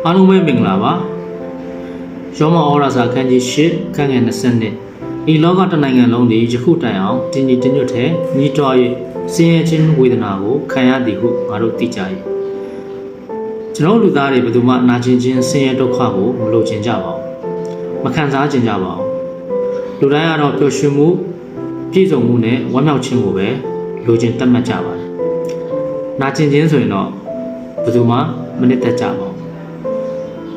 အားလုံးပဲမင်္ဂလာပါရောမဩရာစာခန်းကြီး၈ခန်းငယ်20နှစ်ဤလောကတနိုင်ငံလုံးဒီယခုတိုင်အောင်တင်းကြီးတင်းညွတ်တဲ့ညီတော်၍ဆင်းရဲခြင်းဝေဒနာကိုခံရသည်ဟုငါတို့သိကြ၏ကျွန်တော်လူသားတွေဘယ်သူမှနာကျင်ခြင်းဆင်းရဲဒုက္ခကိုမလိုချင်ကြပါဘူးမခံစားချင်ကြပါဘူးလူတိုင်းကတော့ပျော်ရွှင်မှုပြည့်စုံမှုနဲ့ဝမ်းမြောက်ခြင်းကိုပဲလိုချင်တတ်မှတ်ကြပါတယ်နာကျင်ခြင်းဆိုရင်တော့ဘယ်သူမှမနစ်သက်ကြပါဘူး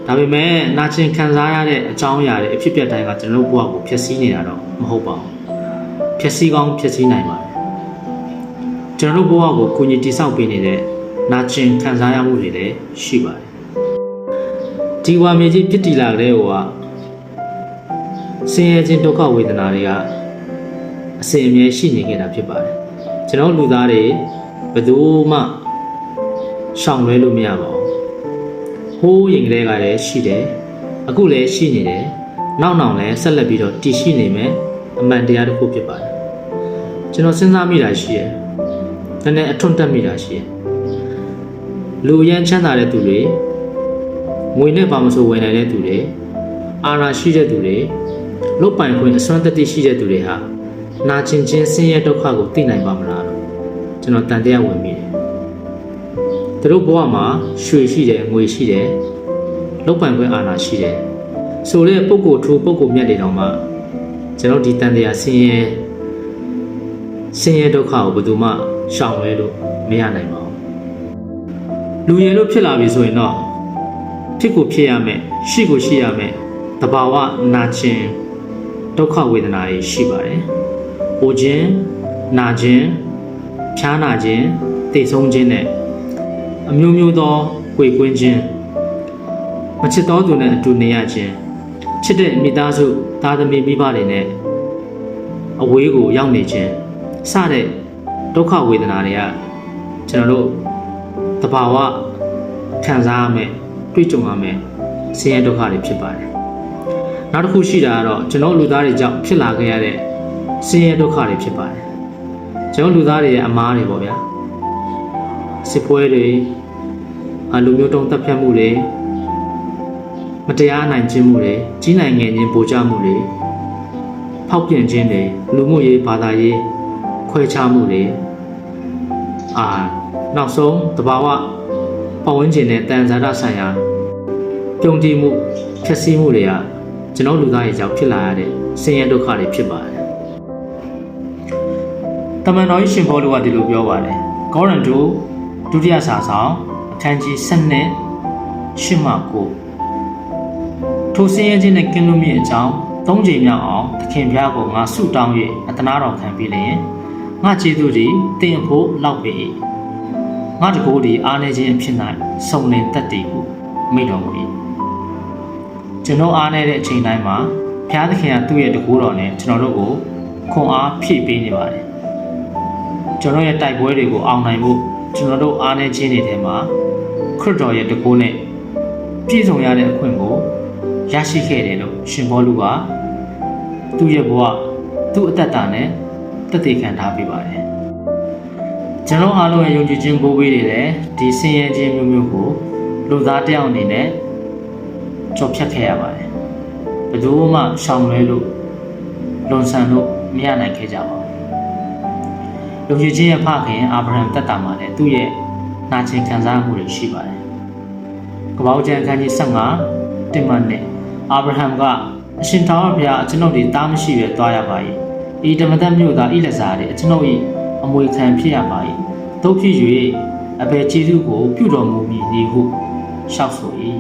ဒါပေမဲ့နာကျင်ခံစားရတဲ့အကြောင်းအရာတွေအဖြစ်အပျက်တိုင်းကကျွန်တော်တို့ဘဝကိုဖျက်ဆီးနေတာတော့မဟုတ်ပါဘူးဖျက်ဆီးကောင်းဖျက်ဆီးနိုင်ပါတယ်ကျွန်တော်တို့ဘဝကိုကိုကြီးတိဆောက်ပေးနေတဲ့နာကျင်ခံစားရမှုတွေလည်းရှိပါတယ်ဒီဝါမြေကြီးပြစ်တီလာတဲ့ဟိုကဆင်းရဲခြင်းဒုက္ခဝေဒနာတွေကအစဉ်အမြဲရှိနေခဲ့တာဖြစ်ပါတယ်ကျွန်တော်လူသားတွေဘယ်သူမှရှောင်လွဲလို့မရပါဘူးဟိုးရင်ကလေးကလည်းရှိတယ်အခုလည်းရှိနေတယ်နောက်လည်းဆက်လက်ပြီးတော့တည်ရှိနေမယ်အမှန်တရားတစ်ခုဖြစ်ပါတယ်ကျွန်တော်စဉ်းစားမိတာရှိတယ်နည်းနည်းအထွန်းတက်မိတာရှိတယ်လူရန်ချမ်းသာတဲ့သူတွေငွေနဲ့ဘာမဆိုဝင်နိုင်တဲ့သူတွေအာဏာရှိတဲ့သူတွေလုတ်ပိုင်ခွင့်အစွမ်းတတိရှိတဲ့သူတွေဟာနာကျင်ခြင်းဆင်းရဲဒုက္ခကိုသိနိုင်ပါမလားလို့ကျွန်တော်တန်တရားဝင်မိတယ်သူတို့ဘဝမှာရွှေရှိတယ်ငွေရှိတယ်လုတ်ပိုင်ခွင့်အာဏာရှိတယ်ဆိုတဲ့ပုဂ္ဂိုလ်ထူပုဂ္ဂိုလ်မြတ်တွေတောင်မှကျွန်တော်ဒီတန်တရားဆင်းရဲဒုက္ခကိုဘယ်သူမှရှောင်လွဲလို့မရနိုင်ပါဘူးလူရည်လို့ဖြစ်လာပြီဆိုရင်တော့ဖြစ်ကိုဖြစ်ရမယ်ရှိကိုရှိရမယ်တဘာဝနာကျင်ဒုက္ခဝေဒနာတွေရှိပါတယ်။အိုခြင်းနာခြင်းဖြားနာခြင်းသိဆုံးခြင်းနဲ့အမျိုးမျိုးသောကြွေကွင်းခြင်းမချစ်သောသူနဲ့အတူနေရခြင်းချစ်တဲ့မိသားစုသားသမီးမိဘတွေနဲ့အဝေးကိုရောက်နေခြင်းစတဲ့ဒုက္ခဝေဒနာတွေကကျွန်တော်တို့တဘာဝခံစားရမယ်တွေ့ကြုံရမယ်ဆင်းရဲဒုက္ခတွေဖြစ်ပါတယ်နောက်တစ်ခုရှိတာကတော့ကျွန်တော်လူသားတွေကြောင့်ဖြစ်လာခဲ့ရတဲ့ဆင်းရဲဒုက္ခတွေဖြစ်ပါတယ်ကျွန်တော်လူသားတွေရဲ့အမားတွေပေါ့ဗျာစစ်ပွဲတွေလူမျိုးတုံးတပ်ဖြတ်မှုတွေမတရားနိုင်ခြင်းမှုတွေကြီးနိုင်ငယ်ခြင်းပိုကြမှုတွေဖောက်ပြန်ခြင်းတွေလူမှုရေးဘာသာရေးခွဲခြားမှုတွေနောက်ဆုံးတဘာဝပတ်ဝန်းကျင်နဲ့တန်ဇာတဆိုင်ရာပြုံးတိမှုဖျက်ဆီးမှုတွေကကျွန်တော်လူသားရဲ့ကြောင့်ဖြစ်လာရတဲ့ဆင်းရဲဒုက္ခတွေဖြစ်ပါတယ်တမန်တော်ကြီးရှင်ဘောလူကဒီလိုပြောပါတယ်ကောရန်တိုဒုတိယစာဆောင်အခန်းကြီး7နဲ့8မှ9ထိုဆင်းရဲခြင်းနဲ့ကင်းလွတ်မြင့်အကြောင်း၃ချိန်မြောက်အောင်သခင်ဘုရားကိုငါဆုတောင်း၍အသနာတော်ခံပြီးလျင်ငါကျေးဇူးသည်တင်ဖို့လောက်ပေ၏ငါတကိုယ်သည်အားနေခြင်းအဖြစ်၌စုံလင်တတ်တည်ဟုမိန့်တော်မူ၏ကျွန်တော်အားနေတဲ့အချိန်တိုင်းမှာဘုရားသခင်ကသူ့ရဲ့တကိုးတော်နဲ့ကျွန်တော်တို့ကိုခွန်အားဖြည့်ပေးနေပါတယ်ကျွန်တော်ရဲ့တိုက်ပွဲတွေကိုအောင်နိုင်ဖို့ကျွန်တော်တို့အားနေခြင်းတွေထဲမှာခရစ်တော်ရဲ့တကိုးနဲ့ပြည့်စုံရတဲ့အခွင့်ကိုရရှိခဲ့တယ်လို့ရှင်ဘောလူကသူ့ရဲ့ဘဝသူ့အသက်တာနဲ့သက်သေခံထားပေးပါတယ်ကျွန်တော်အားလုံးရဲ့ယုံကြည်ခြင်းကိုးပေးနေတဲ့ဒီဆင်းရဲခြင်းမျိုးမျိုးကိုလူသားတစ်ယောက်အနေနဲ့ကြော်ဖြတ်ခဲ့ရပါတယ်ဘယ်သူမှရှောင်လွဲလို့လွန်ဆန်လို့မရနိုင်ခဲ့ကြပါဘူးလူကြီးချင်းရဲ့ဖခင်အာဗြဟံတက်တာမှာလည်းသူ့ရဲ့နာကျင်ခံစားမှုတွေရှိပါတယ်ကပ္ပဦးကျမ်းအခန်းကြီး15တင်မှနဲ့အာဗြဟံကအရှင်ထာဝရဘုရားကျွန်ုပ်ဒီတားမရှိပဲသွားရပါ၏ဤဓမ္မသက်မြို့သားဣလဇာတွေကျွန်ုပ်၏အမွေခံဖြစ်ရပါ၏တို့ဖြစ်၍အဘယ်ကျေးဇူးကိုပြုတော်မူမည်နည်းဟုလျှောက်ဆို၏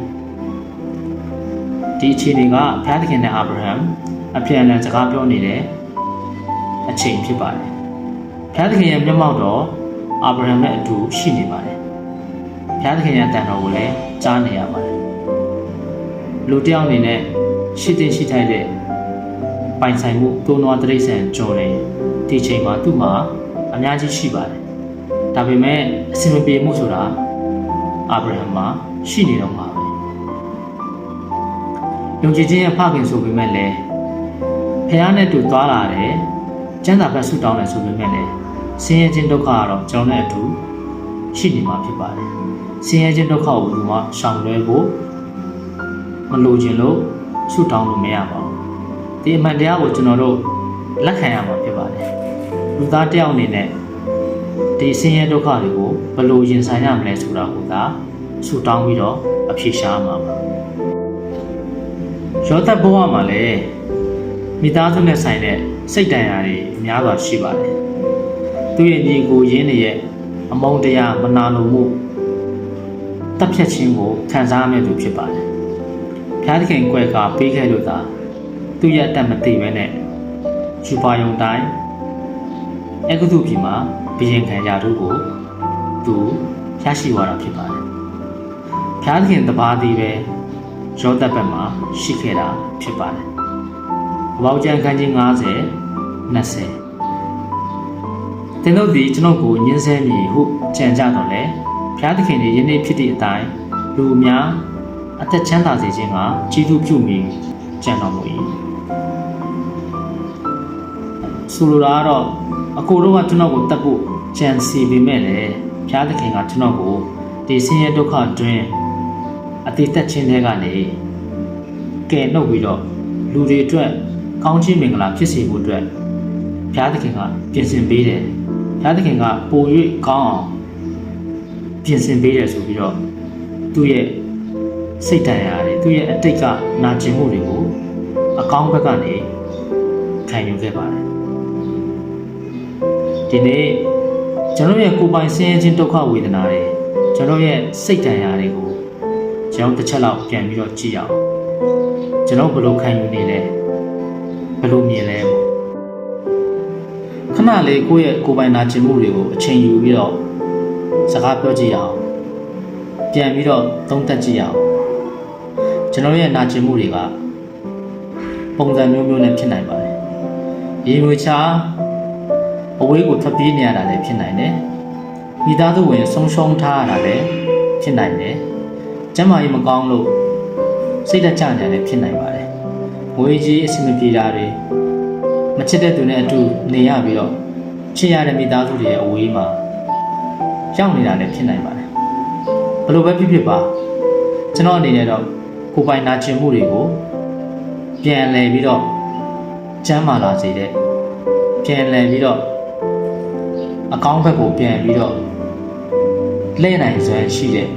ဒီအခြေအနေကဘုရားသခင်နဲ့အာဗြဟံအပြန်အလှန်စကားပြောနေတဲ့အချိန်ဖြစ်ပါတယ်ဘုရားသခင်ရဲ့မျက်မှောက်တော်အာဗြဟံနဲ့အတူရှိနေပါတယ်ဘုရားသခင်ရဲ့အတန်တော်ကိုလည်းကြားနေရပါတယ်လူတစ်ယောက်အနေနဲ့ရှိတဲ့ရှိထိုက်တဲ့ပိုင်ဆိုင်မှုတိုးနွားတိရစ္ဆာန်ကြော်နေဒီချိန်မှာသူ့မှာအများကြီးရှိပါတယ်ဒါပေမဲ့အစင်မပြေမှုဆိုတာအာဗြဟံမှာရှိနေတော့မှာပဲယုံကြည်ခြင်းရဲ့ဖခင်ဆိုပေမဲ့လည်းဖခင်နဲ့တူသွားလာတယ်ကျမ်းစာဘက်ဆုတောင်းတယ်ဆိုပေမဲ့လည်းဆင်းရဲခြင်းဒုက္ခကတော့ကျွန်တော်နဲ့အတူရှိနေမှာဖြစ်ပါတယ်ဆင်းရဲခြင်းဒုက္ခကိုဘယ်သူမှရှောင်လွှဲဖို့မ မလိုချင်လို့ဆုတောင်းလို့မရပါဘူးဒီအမှန်တရားကိုကျွန်တော်တို့လက်ခံရမှာဖြစ်ပါတယ်လူသားတစ်ယောက်အနေနဲ့ဒီဆင်းရဲဒုက္ခတွေကိုဘယ်လိုရင်ဆိုင်ရမလဲဆိုတာကိုသာဆုတောင်းပြီးတော့အဖြေရှာမှာပါရောသက်ဘဝမှာလည်းမိသားစုနဲ့ဆိုင်တဲ့စိတ်တန်ရာတွေအများစွာရှိပါတယ်သူရဲ့ညီကိုရင်းနေရဲ့အမုန်းတရားမနာလိုမှုတပ်ဖြတ်ခြင်းကိုခံစားရမယ့်သူဖြစ်ပါတယ်ဘုရားသခင်ကွယ်ကာပေးခဲ့လို့သာသူရဲ့အသက်မသိဘဲနဲ့ယူပါယုံတိုင်းအကုသိုလ်ပြည်မှာဘီရင်ခံရတို့ကိုသူရရှိသွားတာဖြစ်ပါတယ်ဘုရားသခင်တပါးသည်ပဲရောသက်ဘက်မှာရှိခဲ့တာဖြစ်ပါတယ်။ဘောက်ကျန်ခန်းကြီး90 20တင်တို့သည်ကျွန်ုပ်ကိုညှင်းဆဲမည်ဟုကြံကြတော့လေဘုရားသခင်၏ယနေ့ဖြစ်သည့်အတိုင်းလူအများအသက်ချမ်းသာစေခြင်းကကြီးသူပြုမိကြံတော်မူ၏ဆိုလိုတာကတော့အကိုတို့ကကျွန်တော်ကိုတတ်ဖို့ကြံစီပေမဲ့လည်းဘုရားသခင်ကကျွန်တော်ကိုဒီဆင်းရဲဒုက္ခတွင်အတိတ်သက်ခြင်းတွေကနေကယ်နှုတ်ပြီးတော့လူတွေအတွက်ကောင်းချီးမင်္ဂလာဖြစ်စေဖို့အတွက်ဘုရားသခင်ကပြင်ဆင်ပေးတယ်ဘုရားသခင်ကပို၍ကောင်းအောင်ပြင်ဆင်ပေးတယ်ဆိုပြီးတော့သူ့ရဲ့စိတ်တန်ရာတွေသူ့ရဲ့အတိတ်ကနာကျင်မှုတွေကိုအကောင်းဘက်ကနေခံယူခဲ့ပါတယ်ဒီနေ့ကျွန်တော်ရဲ့ကိုယ်ပိုင်ဆင်းရဲခြင်းဒုက္ခဝေဒနာတွေကျွန်တော်ရဲ့စိတ်တန်ရာတွေကိုကျွန်တော်တစ်ချက်လောက်ပြန်ပြီးတော့ကြည့်ရအောင်ကျွန်တော်ဘယ်လိုခံယူနေလဲဘယ်လိုမြင်လဲခဏလေးကိုယ့်ရဲ့ကိုယ်ပိုင်နာကျင်မှုတွေကိုအချိန်ယူပြီးတော့စကားပြောကြည့်ရအောင်ပြန်ပြီးတော့သုံးသပ်ကြည့်ရအောင်ကျွန်တော်ရဲ့နာကျင်မှုတွေကပုံစံမျိုးမျိုးနဲ့ဖြစ်နိုင်ပါတယ်ရေငွေချအဝေးကိုထွက်ပြေးနေရတာလည်းဖြစ်နိုင်တယ်မိသားစုဝင်ဆုံးရှုံးထားရတာလည်းဖြစ်နိုင်တယ်ကျန်းမာရေးမကောင်းလို့စိတ်ဓာတ်ကျနေတာလည်းဖြစ်နိုင်ပါတယ်ငွေကြီးအဆင်မပြေတာတွေမချစ်တဲ့သူနဲ့အတူနေရပြီးတော့ချစ်ရတဲ့မိသားစုတွေရဲ့အဝေးမှာရောက်နေတာလည်းဖြစ်နိုင်ပါတယ်ဘယ်လိုပဲဖြစ်ဖြစ်ပါကျွန်တော်အနေနဲ့တော့ကိုယ်ပိုင်နာကျင်မှုတွေကိုပြန်လည်ပြီးတော့ကျန်းမာလာစေတဲ့ပြန်လည်ပြီးတော့အကောင်းဘက်ကိုပြန်ပြီးတော့လဲနိုင်စွမ်းရှိတဲ့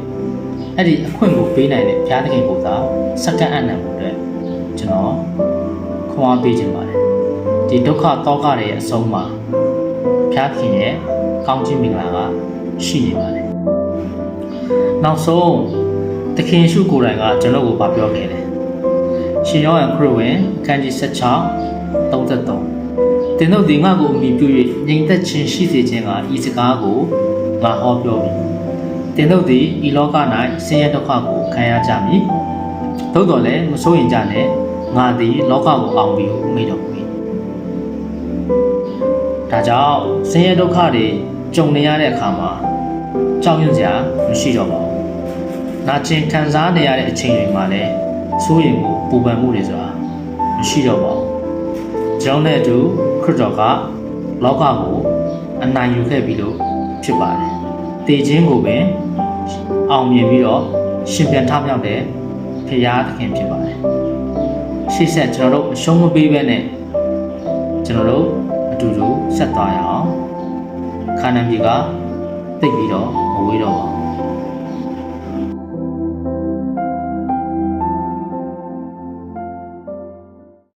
အဲ့ဒီအခွင့်ကိုပေးနိုင်တဲ့ဘုရားသခင်ကိုသာစက္ကန့်အနံဖို့အတွက်ကျွန်တော်ခွန်အားပေးခြင်းပါတယ်ဒီဒုက္ခတောကတွေရဲ့အဆုံးမှာဘုရားသခင်ရဲ့ကောင်းချီးမင်္ဂလာကရှိနေပါတယ်နောက်ဆုံးသခင်ယေရှုကိုယ်တိုင်ကကျွန်တော်ကိုပြောခဲ့တယ်ရှင်ယောဟန်ခရစ်ဝင်အခန်းကြီး16 33တင်တို့ဒီငါကိုအမိပြု၍ငြိမ်သက်ခြင်းရှိစေခြင်းကဤစကားကိုငါဟောပြောပြီတင်တို့သည်ဤလောက၌ဆင်းရဲဒုက္ခကိုခံရကြမည်သို့တော်လည်းမစိုးရင်ကြနဲ့ငါသည်လောကကိုအောင်ပြီးမိတော်မူ၏ဒါကြောင့်ဆင်းရဲဒုက္ခတွေကြုံနေရတဲ့အခါမှာကြောက်ရွံ့စရာမရှိတော့ပါဘူးနာကျင်ခံစားနေရတဲ့အချိန်တွေမှာလည်းစိုးရိမ်မှုပူပန်မှုတွေဆိုတာမရှိတော့ပါဘူးကျွန်တော်နဲ့အတူခရစ်တော်ကလောကကိုအနိုင်ယူခဲ့ပြီလို့ဖြစ်ပါတယ်တည်ခြင်းကိုပင်အောင်မြင်ပြီးတော့ရှင်ပြန်ထမြောက်တဲ့ဖရာသခင်ဖြစ်ပါတယ်ရှေ့ဆက်ကျွန်တော်တို့အရှုံးမပေးဘဲနဲ့ကျွန်တော်တို့အတူတူဆက်သွားရအောင်ခန္ဓာမြေကတိတ်ပြီးတော့မဝေးတော့ပါဘူး